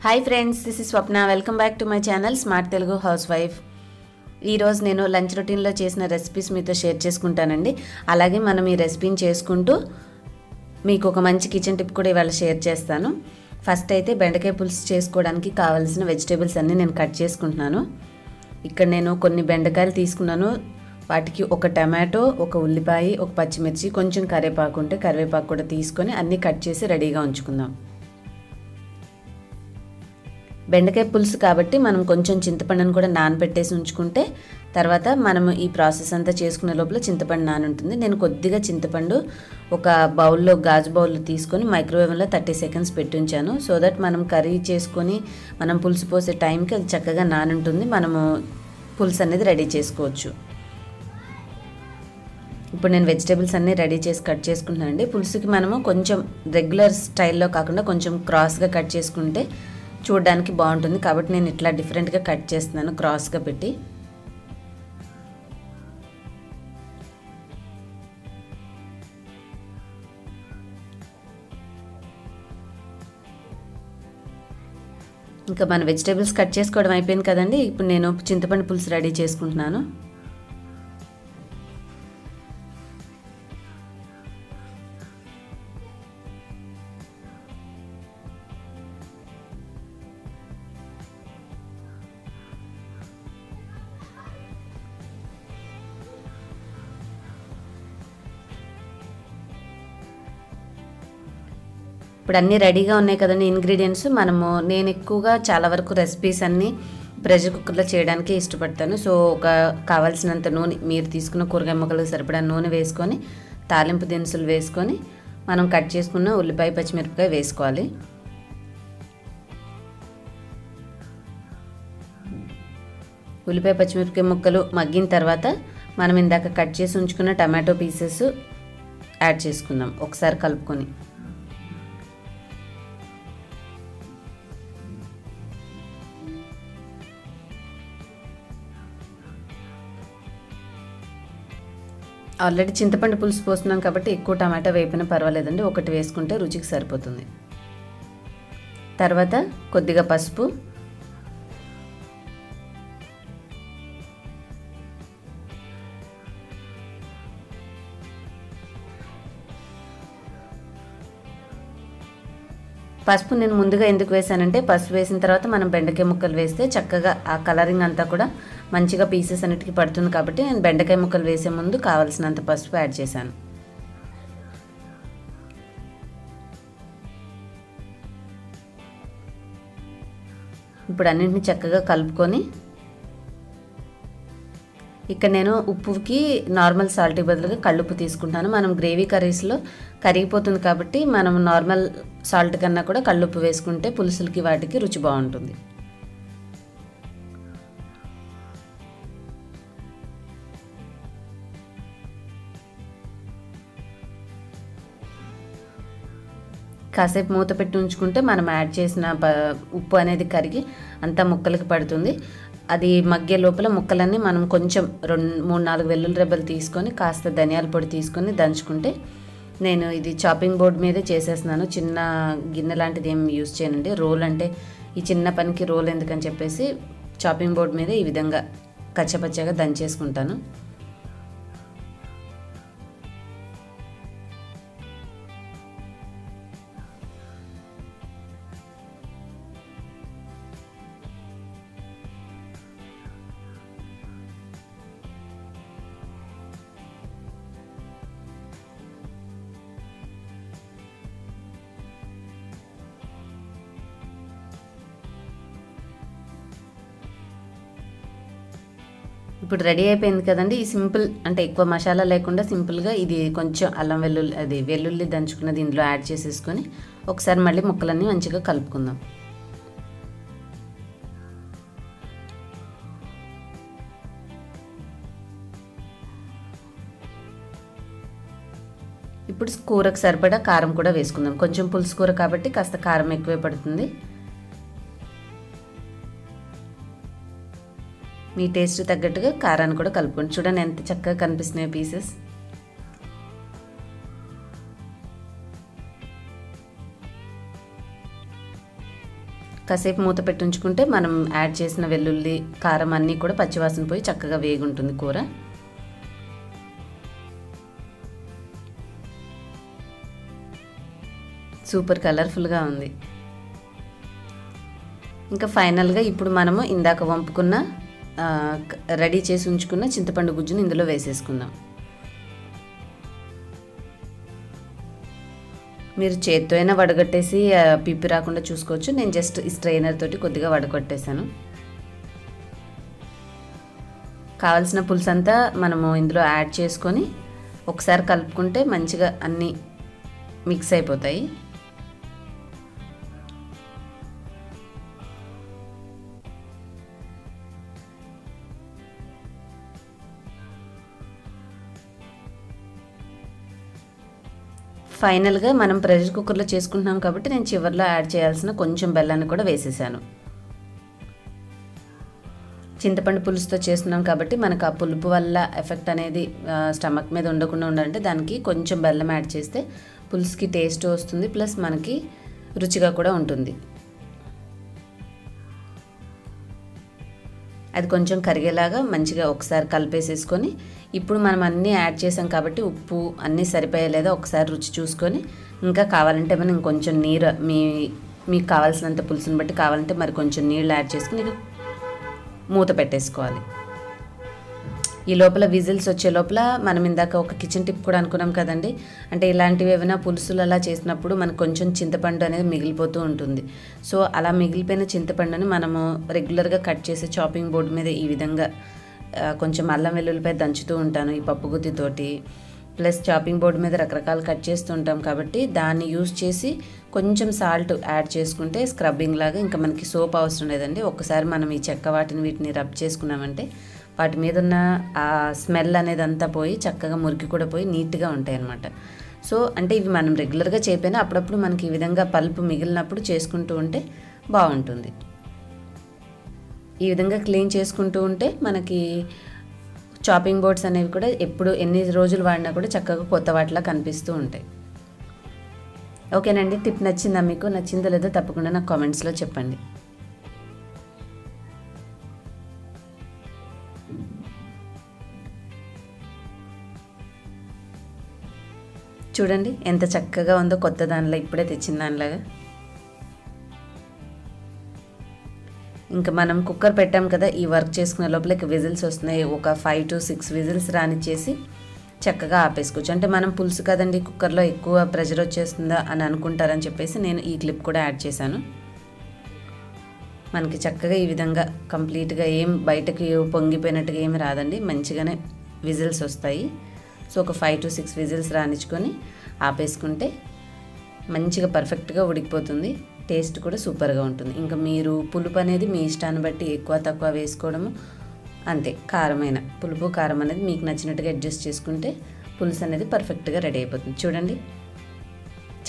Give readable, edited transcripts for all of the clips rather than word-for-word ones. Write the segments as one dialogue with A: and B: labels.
A: Hi friends, this is Swapna. Welcome back to my channel smart Telugu house wife. ఈరోజు నేను lunch రొటీన్లో చేసిన recipes మీతో షేర్ చేసుకుంటానండి. అలాగే మనం ఈ రెసిపీని చేసుకుంటూ మీకు ఒక మంచి కిచెన్ టిప్ కూడా ఇవాళ షేర్ చేస్తాను. ఫస్ట్ అయితే బెండకాయ పులుసు చేసుకోవడానికి కావాల్సిన వెజిటేబుల్స్ అన్నీ నేను కట్ చేసుకుంటున్నాను. ఇక్కడ నేను కొన్ని బెండకాయలు తీసుకున్నాను. వాటికి ఒక టమాటో, ఒక ఉల్లిపాయ, ఒక పచ్చిమిర్చి, కొంచెం కరివేపాకు ఉంటే కరివేపాకు కూడా తీసుకొని అన్నీ కట్ చేసి రెడీగా ఉంచుకుందాం. బెండకాయ పులుసు కాబట్టి మనం కొంచెం చింతపండును కూడా నానబెట్టేసి ఉంచుకుంటే తర్వాత మనము ఈ ప్రాసెస్ అంతా చేసుకునే లోపల చింతపండు నానుంటుంది. నేను కొద్దిగా చింతపండు ఒక బౌల్లో, గాజు బౌల్లో తీసుకొని మైక్రోవేవ్లో 30 సెకండ్స్ పెట్టి ఉంచాను. సో దట్ మనం కర్రీ చేసుకొని మనం పులుసు పోసే టైంకి అది చక్కగా నానుంటుంది. మనము పులుసు అనేది రెడీ చేసుకోవచ్చు. ఇప్పుడు నేను వెజిటేబుల్స్ అన్నీ రెడీ చేసి కట్ చేసుకుంటున్నానండి. పులుసుకి మనము కొంచెం రెగ్యులర్ స్టైల్లో కాకుండా కొంచెం క్రాస్గా కట్ చేసుకుంటే చూడడానికి బాగుంటుంది. కాబట్టి నేను ఇట్లా డిఫరెంట్గా కట్ చేస్తున్నాను, క్రాస్గా పెట్టి. ఇంకా మన వెజిటేబుల్స్ కట్ చేసుకోవడం అయిపోయింది కదండి. ఇప్పుడు నేను చింతపండు పులుసు రెడీ చేసుకుంటున్నాను. ఇప్పుడు అన్నీ రెడీగా ఉన్నాయి కదండి ఇంగ్రీడియంట్స్. నేను ఎక్కువగా చాలా వరకు రెసిపీస్ అన్నీ ప్రెషర్ కుక్కర్లో చేయడానికి ఇష్టపడతాను. సో కావాల్సినంత నూనె, మీరు తీసుకున్న కూరగాయ ముక్కలకు సరిపడా నూనె వేసుకొని తాలింపు దినుసులు వేసుకొని మనం కట్ చేసుకున్న ఉల్లిపాయ, పచ్చిమిరపకాయ వేసుకోవాలి. ఉల్లిపాయ, పచ్చిమిరపకాయ ముక్కలు మగ్గిన తర్వాత మనం ఇందాక కట్ చేసి ఉంచుకున్న టమాటో పీసెస్ యాడ్ చేసుకుందాం ఒకసారి కలుపుకొని. ఆల్రెడీ చింతపండు పులుసు పోస్తున్నాం కాబట్టి ఎక్కువ టమాటా వేపినా పర్వాలేదండి, ఒకటి వేసుకుంటే రుచికి సరిపోతుంది. తర్వాత కొద్దిగా పసుపు, పసుపు నేను ముందుగా ఎందుకు వేసానంటే పసుపు వేసిన తర్వాత మనం బెండకాయ ముక్కలు వేస్తే చక్కగా ఆ కలరింగ్ అంతా కూడా మంచిగా పీసెస్ అన్నిటికీ పడుతుంది. కాబట్టి నేను బెండకాయ ముక్కలు వేసే ముందు కావాల్సినంత పసుపు యాడ్ చేశాను. ఇప్పుడు అన్నింటిని చక్కగా కలుపుకొని ఇక్కడ నేను ఉప్పుకి నార్మల్ సాల్ట్కి బదులుగా కళ్ళుప్పు తీసుకుంటాను. మనం గ్రేవీ కర్రీస్లో కరిగిపోతుంది కాబట్టి మనం నార్మల్ సాల్ట్ కన్నా కూడా కళ్ళుప్పు వేసుకుంటే పులుసులకి వాటికి రుచి బాగుంటుంది. కాసేపు మూత పెట్టి ఉంచుకుంటే మనం యాడ్ చేసిన ఉప్పు అనేది కరిగి అంతా ముక్కలకి పడుతుంది. అది మగ్గే లోపల ముక్కలన్నీ మనం కొంచెం 2-3-4 వెల్లుల్లి రెబ్బలు తీసుకొని కాస్త ధనియాల పొడి తీసుకొని దంచుకుంటే, నేను ఇది చాపింగ్ బోర్డ్ మీదే చేసేస్తున్నాను. చిన్న గిన్నె లాంటిది ఏం యూజ్ చేయనండి. రోల్ అంటే ఈ చిన్న పనికి రోల్ ఎందుకని చెప్పేసి చాపింగ్ బోర్డ్ మీదే ఈ విధంగా కచ్చపచ్చగా దంచేసుకుంటాను. ఇప్పుడు రెడీ అయిపోయింది కదండి. ఈ సింపుల్ అంటే ఎక్కువ మసాలా లేకుండా సింపుల్గా ఇది కొంచెం అల్లం వెల్లుల్లి దంచుకున్నది ఇందులో యాడ్ చేసేసుకొని ఒకసారి మళ్ళీ ముక్కలన్నీ మంచిగా కలుపుకుందాం. ఇప్పుడు కూరకు సరిపడా కారం కూడా వేసుకుందాం. కొంచెం పులుసు కూర కాబట్టి కాస్త కారం ఎక్కువే పడుతుంది. మీ టేస్ట్ తగ్గట్టుగా కారాన్ని కూడా కలుపుకోండి. చూడండి ఎంత చక్కగా కనిపిస్తున్నాయో పీసెస్. కాసేపు మూత పెట్టి ఉంచుకుంటే మనం యాడ్ చేసిన వెల్లుల్లి కారం అన్నీ కూడా పచ్చివాసన పోయి చక్కగా వేగుంటుంది కూర. సూపర్ కలర్ఫుల్గా ఉంది. ఇంకా ఫైనల్గా ఇప్పుడు మనము ఇందాక వంపుకున్న రెడీ చేసి ఉంచుకున్న చింతపండు గుజ్జుని ఇందులో వేసేసుకుందాం. మీరు చేత్తో అయినా వడగట్టేసి పిప్పి రాకుండా చూసుకోవచ్చు. నేను జస్ట్ ఈ స్ట్రైనర్ తోటి కొద్దిగా వడగొట్టేసాను. కావాల్సిన పులుసు అంతా మనము ఇందులో యాడ్ చేసుకొని ఒకసారి కలుపుకుంటే మంచిగా అన్నీ మిక్స్ అయిపోతాయి. ఫైనల్గా మనం ప్రెషర్ కుక్కర్లో చేసుకుంటున్నాం కాబట్టి నేను చివరిలో యాడ్ చేయాల్సిన కొంచెం బెల్లాన్ని కూడా వేసేసాను. చింతపండు పులుసుతో చేస్తున్నాం కాబట్టి మనకు ఆ పులుపు వల్ల ఎఫెక్ట్ అనేది స్టమక్ మీద ఉండకుండా ఉండాలంటే దానికి కొంచెం బెల్లం యాడ్ చేస్తే పులుసుకి టేస్ట్ వస్తుంది, ప్లస్ మనకి రుచిగా కూడా ఉంటుంది. అది కొంచెం కరిగేలాగా మంచిగా ఒకసారి కలిపేసేసుకొని ఇప్పుడు మనం అన్నీ యాడ్ చేసాం కాబట్టి ఉప్పు అన్నీ సరిపోయేలేదో ఒకసారి రుచి చూసుకొని ఇంకా కావాలంటే మనం ఇంకొంచెం నీరు మీకు కావాల్సినంత పులుసుని బట్టి కావాలంటే మరి కొంచెం నీళ్ళు యాడ్ చేసుకుని మూత పెట్టేసుకోవాలి. ఈ లోపల విజిల్స్ వచ్చే లోపల మనం ఇందాక ఒక కిచెన్ టిప్ కూడా అనుకున్నాం కదండి, అంటే ఇలాంటివి ఏమైనా పులుసులు అలా చేసినప్పుడు మనకు కొంచెం చింతపండు అనేది మిగిలిపోతూ ఉంటుంది. సో అలా మిగిలిపోయిన చింతపండుని మనము రెగ్యులర్గా కట్ చేసే చాపింగ్ బోర్డు మీద ఈ విధంగా కొంచెం అల్లం వెల్లుల్లిపై దంచుతూ ఉంటాను ఈ పప్పు గుత్తితోటి. ప్లస్ చాపింగ్ బోర్డు మీద రకరకాలు కట్ చేస్తూ ఉంటాం కాబట్టి దాన్ని యూజ్ చేసి కొంచెం సాల్ట్ యాడ్ చేసుకుంటే స్క్రబ్బింగ్ లాగా ఇంకా మనకి సోప్ అవసరం లేదండి. ఒక్కసారి మనం ఈ చెక్క వీటిని రబ్ చేసుకున్నామంటే వాటి మీద ఉన్న ఆ స్మెల్ అనేది అంతా పోయి చక్కగా మురికి కూడా పోయి నీట్గా ఉంటాయి అన్నమాట. సో అంటే ఇవి మనం రెగ్యులర్గా చేయకపోయినా అప్పుడప్పుడు మనకి ఈ విధంగా పల్పు మిగిలినప్పుడు చేసుకుంటూ ఉంటే బాగుంటుంది. ఈ విధంగా క్లీన్ చేసుకుంటూ ఉంటే మనకి చాపింగ్ బోర్డ్స్ అనేవి కూడా ఎప్పుడు ఎన్ని రోజులు వాడినా కూడా చక్కగా కొత్త వాటిలా కనిపిస్తూ ఉంటాయి. ఓకేనండి, టిప్ నచ్చిందా మీకు? నచ్చిందో లేదో తప్పకుండా నాకు కామెంట్స్లో చెప్పండి. చూడండి ఎంత చక్కగా ఉందో, కొత్త దానిలో ఇప్పుడే తెచ్చిన దానిలాగా. ఇంకా మనం కుక్కర్ పెట్టాం కదా, ఈ వర్క్ చేసుకునే లోపల విజిల్స్ వస్తున్నాయి. ఒక 5 to 6 విజిల్స్ రానిచ్చేసి చక్కగా ఆపేసుకోవచ్చు. అంటే మనం పులుసు కదండి, కుక్కర్లో ఎక్కువ ప్రెషర్ వచ్చేస్తుందా అని అనుకుంటారని చెప్పేసి నేను ఈ క్లిప్ కూడా యాడ్ చేశాను. మనకి చక్కగా ఈ విధంగా కంప్లీట్గా ఏం బయటకి పొంగిపోయినట్టుగా ఏమి రాదండి, మంచిగానే విజిల్స్ వస్తాయి. సో ఒక 5 to 6 విజిల్స్ రానిచ్చుకొని ఆపేసుకుంటే మంచిగా పర్ఫెక్ట్గా ఉడికిపోతుంది. టేస్ట్ కూడా సూపర్గా ఉంటుంది. ఇంకా మీరు పులుపు అనేది మీ ఇష్టాన్ని బట్టి ఎక్కువ తక్కువ వేసుకోవడము అంతే. పులుపు కారం అనేది మీకు నచ్చినట్టుగా అడ్జస్ట్ చేసుకుంటే పులుసు అనేది పర్ఫెక్ట్గా రెడీ అయిపోతుంది. చూడండి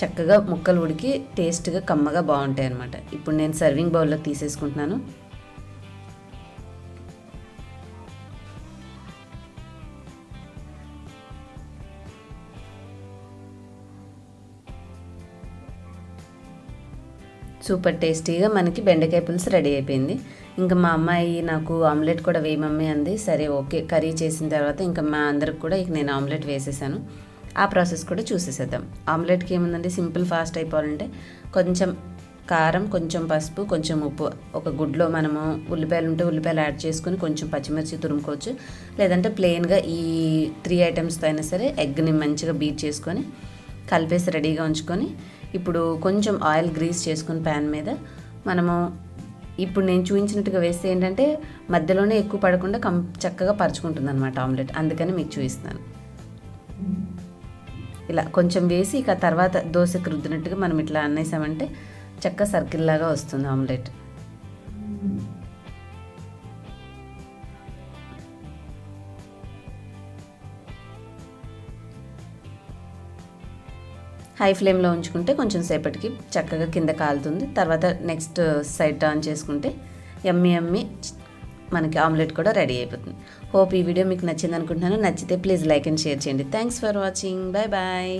A: చక్కగా ముక్కలు ఉడికి టేస్ట్గా కమ్మగా బాగుంటాయి అన్నమాట. ఇప్పుడు నేను సర్వింగ్ బౌల్లో తీసేసుకుంటున్నాను. సూపర్ టేస్టీగా మనకి బెండకాయ పులుసు రెడీ అయిపోయింది. ఇంకా మా అమ్మాయి నాకు ఆమ్లెట్ కూడా వేయమమ్మీ అంది. సరే ఓకే, కర్రీ చేసిన తర్వాత ఇంకా మా అందరికి కూడా నేను ఆమ్లెట్ వేసేసాను. ఆ ప్రాసెస్ కూడా చూసేసేద్దాం. ఆమ్లెట్కి ఏముందండి, సింపుల్ ఫాస్ట్ అయిపోవాలంటే కొంచెం కారం, కొంచెం పసుపు, కొంచెం ఉప్పు, ఒక గుడ్లో మనము ఉల్లిపాయలు ఉంటే ఉల్లిపాయలు యాడ్ చేసుకొని కొంచెం పచ్చిమిర్చి తురుముకోవచ్చు. లేదంటే ప్లెయిన్గా ఈ 3 ఐటమ్స్తో అయినా సరే ఎగ్ని మంచిగా బీట్ చేసుకొని కలిపేసి రెడీగా ఉంచుకొని ఇప్పుడు కొంచెం ఆయిల్ గ్రీస్ చేసుకొని ప్యాన్ మీద మనము ఇప్పుడు నేను చూపించినట్టుగా వేస్తే ఏంటంటే మధ్యలోనే ఎక్కువ పడకుండా చక్కగా పరుచుకుంటుంది అన్నమాట ఆమ్లెట్. అందుకని మీకు చూపిస్తున్నాను. ఇలా కొంచెం వేసి ఇక తర్వాత దోశకు రుద్దినట్టుగా మనం ఇట్లా అన్నేసామంటే చక్క సర్కిల్ లాగా వస్తుంది ఆమ్లెట్. హై ఫ్లేమ్లో ఉంచుకుంటే కొంచెం సేపటికి చక్కగా కింద కాలుతుంది. తర్వాత నెక్స్ట్ సైడ్ టర్న్ చేసుకుంటే యమ్మీ మనకి ఆమ్లెట్ కూడా రెడీ అయిపోతుంది. హోప్ ఈ వీడియో మీకు నచ్చింది అనుకుంటున్నాను. నచ్చితే ప్లీజ్ లైక్ అండ్ షేర్ చేయండి. Thanks for watching. Bye bye.